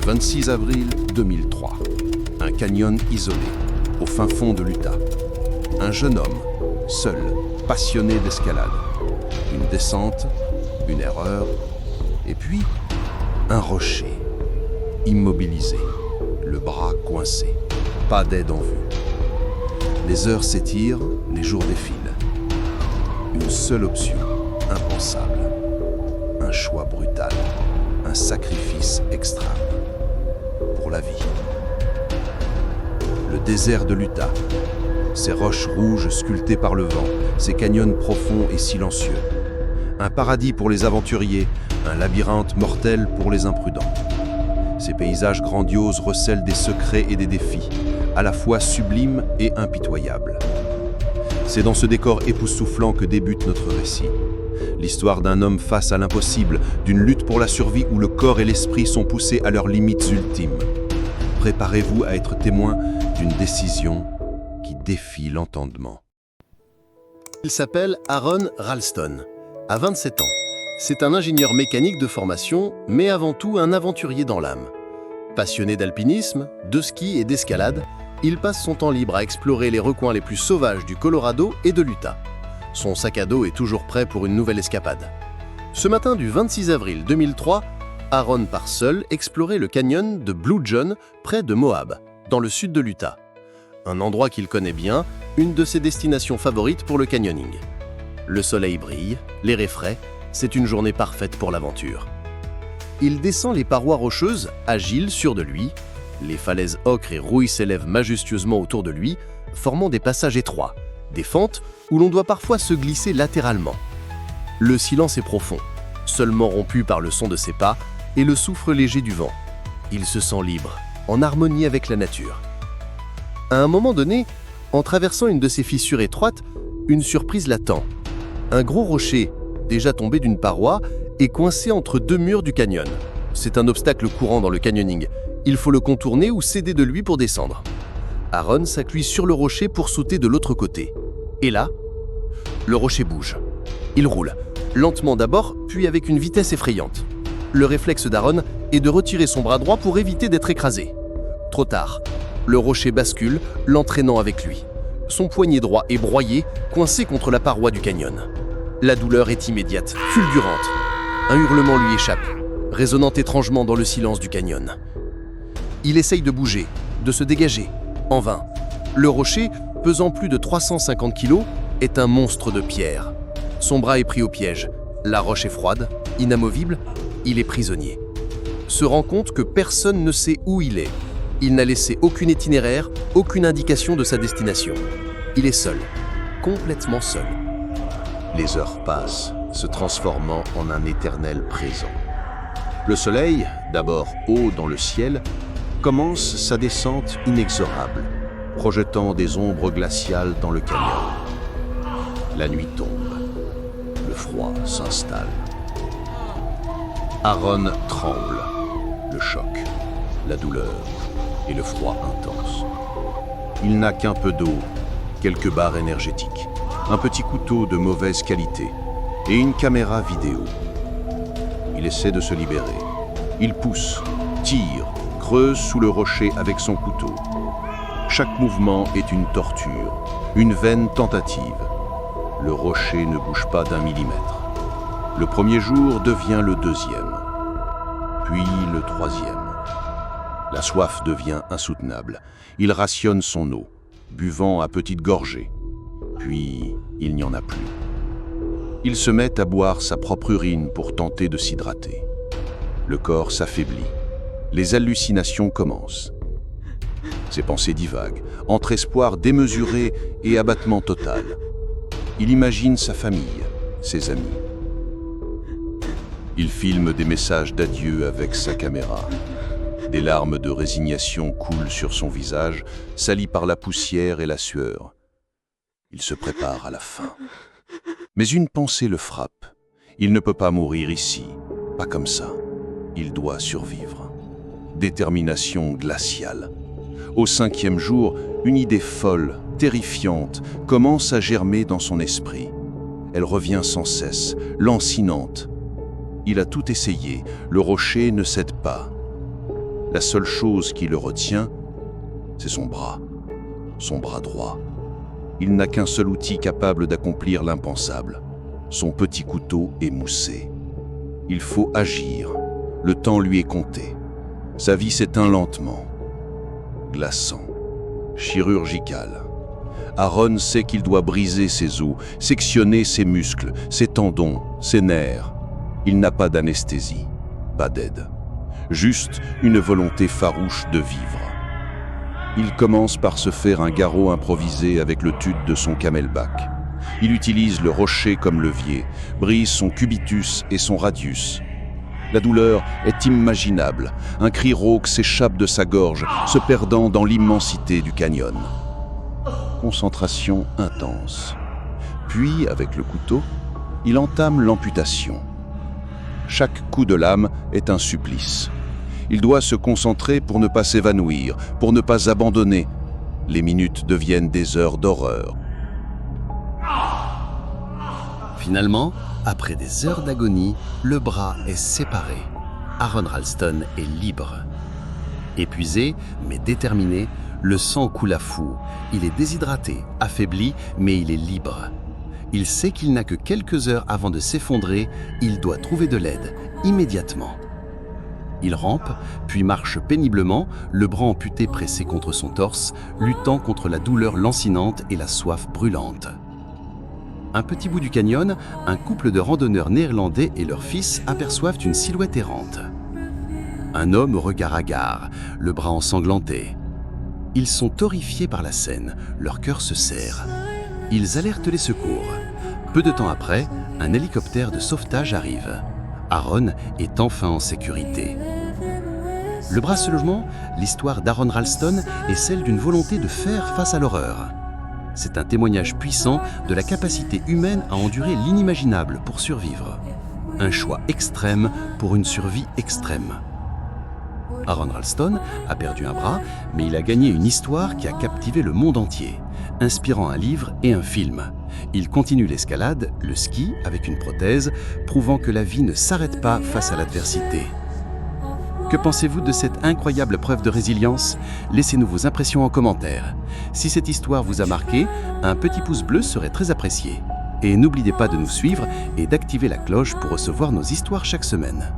26 avril 2003. Un canyon isolé, au fin fond de l'Utah. Un jeune homme, seul, passionné d'escalade. Une descente, une erreur, et puis un rocher, immobilisé, le bras coincé, pas d'aide en vue. Les heures s'étirent, les jours défilent. Une seule option, impensable. Un choix brutal, un sacrifice extrême. Pour la vie. Le désert de l'Utah, ces roches rouges sculptées par le vent, ces canyons profonds et silencieux. Un paradis pour les aventuriers, un labyrinthe mortel pour les imprudents. Ces paysages grandioses recèlent des secrets et des défis, à la fois sublimes et impitoyables. C'est dans ce décor époustouflant que débute notre récit. L'histoire d'un homme face à l'impossible, d'une lutte pour la survie où le corps et l'esprit sont poussés à leurs limites ultimes. Préparez-vous à être témoin d'une décision qui défie l'entendement. Il s'appelle Aaron Ralston, à 27 ans. C'est un ingénieur mécanique de formation, mais avant tout un aventurier dans l'âme. Passionné d'alpinisme, de ski et d'escalade, il passe son temps libre à explorer les recoins les plus sauvages du Colorado et de l'Utah. Son sac à dos est toujours prêt pour une nouvelle escapade. Ce matin du 26 avril 2003, Aaron part seul explorer le canyon de Blue John, près de Moab, dans le sud de l'Utah. Un endroit qu'il connaît bien, une de ses destinations favorites pour le canyoning. Le soleil brille, l'air est frais, c'est une journée parfaite pour l'aventure. Il descend les parois rocheuses, agile, sûr de lui. Les falaises ocre et rouille s'élèvent majestueusement autour de lui, formant des passages étroits, des fentes où l'on doit parfois se glisser latéralement. Le silence est profond, seulement rompu par le son de ses pas et le souffle léger du vent. Il se sent libre, en harmonie avec la nature. À un moment donné, en traversant une de ces fissures étroites, une surprise l'attend. Un gros rocher, déjà tombé d'une paroi, est coincé entre deux murs du canyon. C'est un obstacle courant dans le canyoning. Il faut le contourner ou s'aider de lui pour descendre. Aaron s'appuie sur le rocher pour sauter de l'autre côté. Et là, le rocher bouge. Il roule, lentement d'abord, puis avec une vitesse effrayante. Le réflexe d'Aaron est de retirer son bras droit pour éviter d'être écrasé. Trop tard, le rocher bascule, l'entraînant avec lui. Son poignet droit est broyé, coincé contre la paroi du canyon. La douleur est immédiate, fulgurante. Un hurlement lui échappe, résonnant étrangement dans le silence du canyon. Il essaye de bouger, de se dégager, en vain. Le rocher, pesant plus de 350 kg, est un monstre de pierre. Son bras est pris au piège. La roche est froide, inamovible, il est prisonnier. Se rend compte que personne ne sait où il est. Il n'a laissé aucun itinéraire, aucune indication de sa destination. Il est seul, complètement seul. Les heures passent, se transformant en un éternel présent. Le soleil, d'abord haut dans le ciel, commence sa descente inexorable, projetant des ombres glaciales dans le canyon. La nuit tombe. Le froid s'installe. Aaron tremble. Le choc, la douleur et le froid intense. Il n'a qu'un peu d'eau, quelques barres énergétiques, un petit couteau de mauvaise qualité et une caméra vidéo. Il essaie de se libérer. Il pousse, tire, creuse sous le rocher avec son couteau. Chaque mouvement est une torture, une vaine tentative. Le rocher ne bouge pas d'un millimètre. Le premier jour devient le deuxième, puis le troisième. La soif devient insoutenable. Il rationne son eau, buvant à petites gorgées. Puis, il n'y en a plus. Il se met à boire sa propre urine pour tenter de s'hydrater. Le corps s'affaiblit. Les hallucinations commencent. Ses pensées divaguent, entre espoir démesuré et abattement total. Il imagine sa famille, ses amis. Il filme des messages d'adieu avec sa caméra. Des larmes de résignation coulent sur son visage, sali par la poussière et la sueur. Il se prépare à la fin. Mais une pensée le frappe. Il ne peut pas mourir ici, pas comme ça. Il doit survivre. Détermination glaciale. Au 5e jour, une idée folle, terrifiante, commence à germer dans son esprit. Elle revient sans cesse, lancinante. Il a tout essayé, le rocher ne cède pas. La seule chose qui le retient, c'est son bras droit. Il n'a qu'un seul outil capable d'accomplir l'impensable, son petit couteau émoussé. Il faut agir, le temps lui est compté. Sa vie s'éteint lentement, glaçant, chirurgical. Aaron sait qu'il doit briser ses os, sectionner ses muscles, ses tendons, ses nerfs. Il n'a pas d'anesthésie, pas d'aide, juste une volonté farouche de vivre. Il commence par se faire un garrot improvisé avec le tude de son camelback. Il utilise le rocher comme levier, brise son cubitus et son radius. La douleur est imaginable. Un cri rauque s'échappe de sa gorge, se perdant dans l'immensité du canyon. Concentration intense. Puis, avec le couteau, il entame l'amputation. Chaque coup de lame est un supplice. Il doit se concentrer pour ne pas s'évanouir, pour ne pas abandonner. Les minutes deviennent des heures d'horreur. Finalement, après des heures d'agonie, le bras est séparé. Aaron Ralston est libre. Épuisé, mais déterminé, le sang coule à flot. Il est déshydraté, affaibli, mais il est libre. Il sait qu'il n'a que quelques heures avant de s'effondrer. Il doit trouver de l'aide, immédiatement. Il rampe, puis marche péniblement, le bras amputé pressé contre son torse, luttant contre la douleur lancinante et la soif brûlante. Un petit bout du canyon, un couple de randonneurs néerlandais et leur fils aperçoivent une silhouette errante. Un homme au regard hagard, le bras ensanglanté. Ils sont horrifiés par la scène, leur cœur se serre. Ils alertent les secours. Peu de temps après, un hélicoptère de sauvetage arrive. Aaron est enfin en sécurité. Le bracelement, l'histoire d'Aaron Ralston est celle d'une volonté de faire face à l'horreur. C'est un témoignage puissant de la capacité humaine à endurer l'inimaginable pour survivre. Un choix extrême pour une survie extrême. Aaron Ralston a perdu un bras, mais il a gagné une histoire qui a captivé le monde entier, inspirant un livre et un film. Il continue l'escalade, le ski avec une prothèse, prouvant que la vie ne s'arrête pas face à l'adversité. Que pensez-vous de cette incroyable preuve de résilience? Laissez-nous vos impressions en commentaire. Si cette histoire vous a marqué, un petit pouce bleu serait très apprécié. Et n'oubliez pas de nous suivre et d'activer la cloche pour recevoir nos histoires chaque semaine.